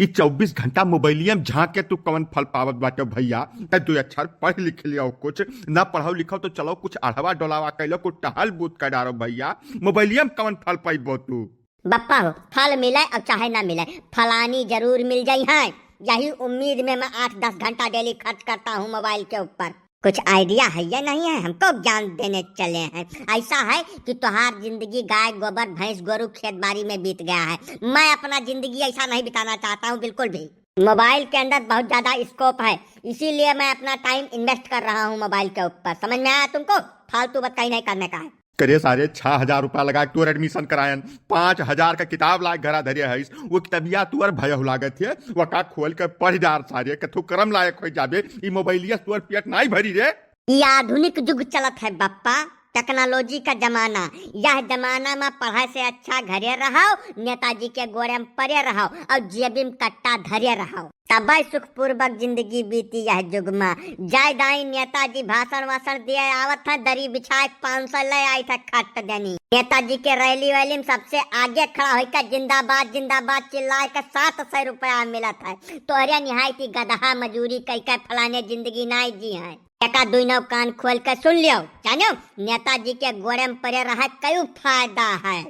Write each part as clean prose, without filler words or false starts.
कि 24 घंटा मोबाइलियम झांक के तू कवन फल पावत बाटे भैया। तू अक्षर पढ़ लिख लिया कुछ ना पढ़ो लिखो तो चलो कुछ अढ़वा डोलावा कैलो कुछ टहल बूत कर डारो भैया। मोबाइलियम कवन फल पाइबो तू। बप्पा हो फल मिले और चाहे ना मिले फलानी जरूर मिल जाई है। यही उम्मीद में मैं 8-10 घंटा डेली खर्च करता हूँ मोबाइल के ऊपर। कुछ आइडिया है या नहीं है? हमको ज्ञान देने चले हैं। ऐसा है कि तुम्हार जिंदगी गाय गोबर भैंस गोरु खेत बाड़ी में बीत गया है। मैं अपना जिंदगी ऐसा नहीं बिताना चाहता हूँ बिल्कुल भी। मोबाइल के अंदर बहुत ज्यादा स्कोप है, इसीलिए मैं अपना टाइम इन्वेस्ट कर रहा हूँ मोबाइल के ऊपर। समझ में आया तुमको? फालतू बात कहीं नहीं करने का है। करे सारे 6,000 रुपया लगा तू एडमिशन करायन, 5,000 का किताब लाए घरा धरिया है। वो किताबिया तू भय लागत है वो का खोल के पढ़ डार सारे कथु करम लायक हो जाबे। ई मोबाइलिया तुअर पेट नहीं भरी रे। ये आधुनिक युग चलत है बप्पा, टेक्नोलॉजी का जमाना। यह जमाना में पढ़ाई से अच्छा घरे रहो, नेताजी के गोरे में परे रहो और जेबी में कट्टा धरे रहो, तब सुखपूर्वक जिंदगी बीती यह युग में। जय दाई नेताजी भाषण वाषण दिए आवत है, दरी बिछाए 500 ले आई था खट देनी। नेताजी के रैली वैली में सबसे आगे खड़ा होकर जिंदाबाद जिंदाबाद चिल्लाए का 700 रुपया मिला था। तोहरे निहायती गधा मजूरी कई के फलाने जिंदगी नहीं जी है। एका दुनो कान खोल कर सुन लियो, जानो नेताजी के गोरे में परे रहा कई फायदा है।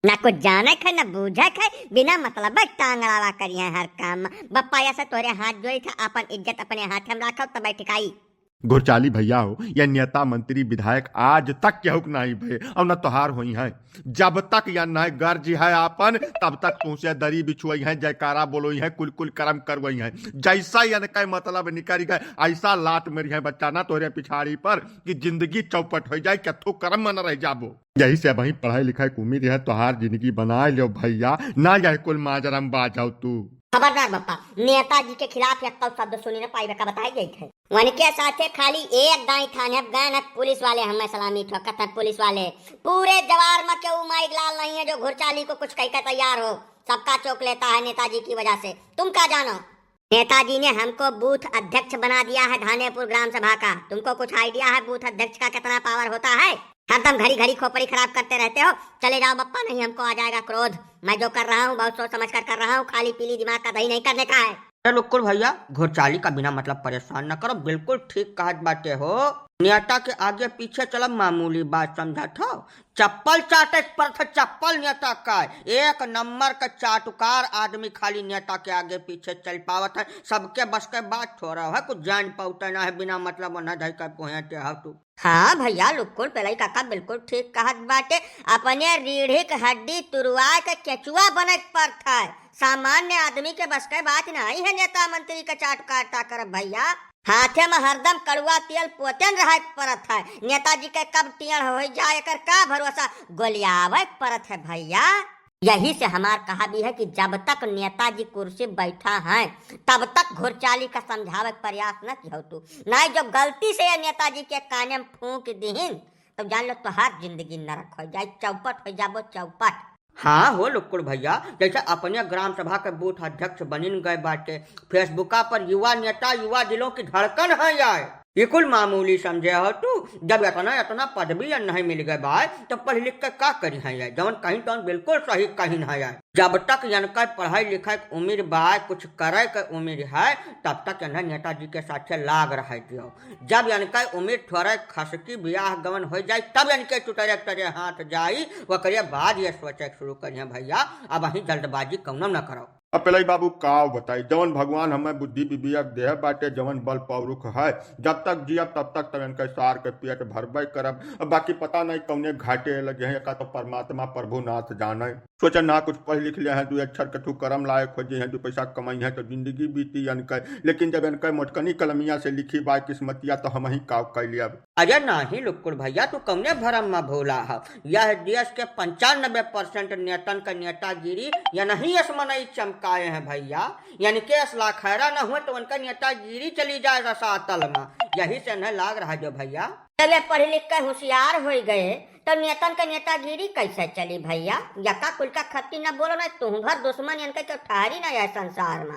ना कुछ जाने है ना बूझे है, बिना मतलब टांगड़ावा करिए हर काम। बप्पा ऐसा तोरे हाथ जोड़ी था, अपन इज्जत अपने हाथ में रखो तब ठिकाई। घुरचाली भैया हो या नेता मंत्री विधायक आज तक केहू नहीं भे और न तोहार हुई है। जब तक या न गर्ज है आपन तब तक तुमसे दरी बिछुई है, जयकारा बोलोई है, कुल कुल कर्म करवई है। जैसा या कई मतलब निकल गए ऐसा लात मेरी है बच्चा ना तोरे पिछाड़ी पर कि जिंदगी चौपट हो जाए, कथो कर्म मन रह जाबो। यही से वही पढ़ाई लिखाई की उम्मीद है, तोहार जिंदगी बना लो भैया, ना जाए कुल माजरम बाजाओ तू। खबरदार बप्पा, नेताजी के खिलाफ एक शब्द सुनी न पाई का बताई गई थे। उनके साथे खाली एक गाय थाने गए पुलिस वाले हमें सलामी ठोकत है। पुलिस वाले पूरे जवार में क्यों माइक लाल नहीं है जो घुरचाली को कुछ कहकर तैयार हो। सबका चौक लेता है नेताजी की वजह से। तुम क्या जानो? नेताजी ने हमको बूथ अध्यक्ष बना दिया है धानेपुर ग्राम सभा का। तुमको कुछ आइडिया है बूथ अध्यक्ष का कितना पावर होता है? हरदम घड़ी घड़ी खोपड़ी खराब करते रहते हो। चले जाओ बप्पा, नहीं हमको आ जाएगा क्रोध। मैं जो कर रहा हूँ बहुत सोच समझ कर रहा हूँ, खाली पीली दिमाग का दही नहीं करने का है। बिल्कुल भैया, घुरचाली का बिना मतलब परेशान न करो। बिल्कुल ठीक कहत बाटे हो। नेता के आगे पीछे चलो मामूली बात समझा था। चप्पल चाटे पर था चप्पल नेता का। एक नंबर का चाटुकार आदमी खाली नेता के आगे पीछे चल पावत है। सबके बस के बात छोड़ रहा है, कुछ जान पाउता ना है, बिना मतलब न धई कर पहुंचते हो तू। हाँ भैया लुक्कुल पहले काका बिल्कुल ठीक कहत बाटे। अपने रीढ़ी के हड्डी तुरवा के केचुआ बने पर था। सामान्य आदमी के बस के बात नहीं है नेता मंत्री का चाट काटा कर भैया। हाथे में हरदम कड़ुआ तेल पोतन रह परत है। नेताजी के कब टेढ़ हो जाए कर का भरोसा, गोलियावे परत है भैया। यही से हमार कहा भी है कि जब तक नेताजी कुर्सी बैठा है तब तक घुरचाली का समझावे प्रयास न किया तू। नहीं जब गलती से नेताजी के काने में फूंक दीहिन तो जान लो तुहार जिंदगी नरक हो जाए, चौपट हो जाबो चौपट। हाँ हो लुक्कुड़ भैया, जैसे अपने ग्राम सभा के बूथ अध्यक्ष बनिन गए बाटे। फेसबुका पर युवा नेता युवा दिलों की धड़कन है यार। ये कुल मामूली समझे हो तू। जब इतना पदवी नहीं मिल गए भाई तो पढ़ लिख के का करी है यार। जवन कहीं तो बिल्कुल सही कहीं है यार। जब तक इनका पढ़ाई लिखाई की उम्र बा, कुछ करे के उम्र है, तब तक इन्हें नेताजी के साथे लाग रह दियो। जब इनका उम्र थोड़े खसकी ब्याह गमन हो जाए तब इनके टुटरे टरे हाथ जाई, वो करिए बाद ये सोचे शुरू करिए भैया। अब वही जल्दबाजी कौन न करो। अब पहले बाबू काव बताई, जवन भगवान हमें बुद्धि विवेक देह बाटे, जवन बल पौरुख है, जब तक जियब तब तक तब इनके सार के पेट भरबे करब। अब बाकी पता नहीं कौने घाटे लगे हैं, का तो परमात्मा प्रभुनाथ जाने। सोचा ना कुछ पढ़ लिख लिया है, 2 अक्षर कठू कर्म लायक खोजे हैं, 2 पैसा कमाई है तो जिंदगी बीती इनके। लेकिन जब इनके मोटकनी कलमिया से लिखी बाय किस्मतिया तो हम ही काव कर लिया। अरे नहीं लुक्कुड़ भैया, तू कौने भरम में भोला है। यह देश के 95% नेतन का नेतागिरी या नहीं असमनई चमकाए हैं भैया। यानी के असला खैरा न हुए तो उनका नेतागिरी चली जाए रसातल में। यही से न लाग रहा जो भैया। जब ये पढ़े लिख कर होशियार हो गए तो नेतन का नेतागिरी कैसे चली भैया? यका कुल का खत्ती न बोलो ना, तुम भर दुश्मन इनके तो ठहरी ना है संसार में।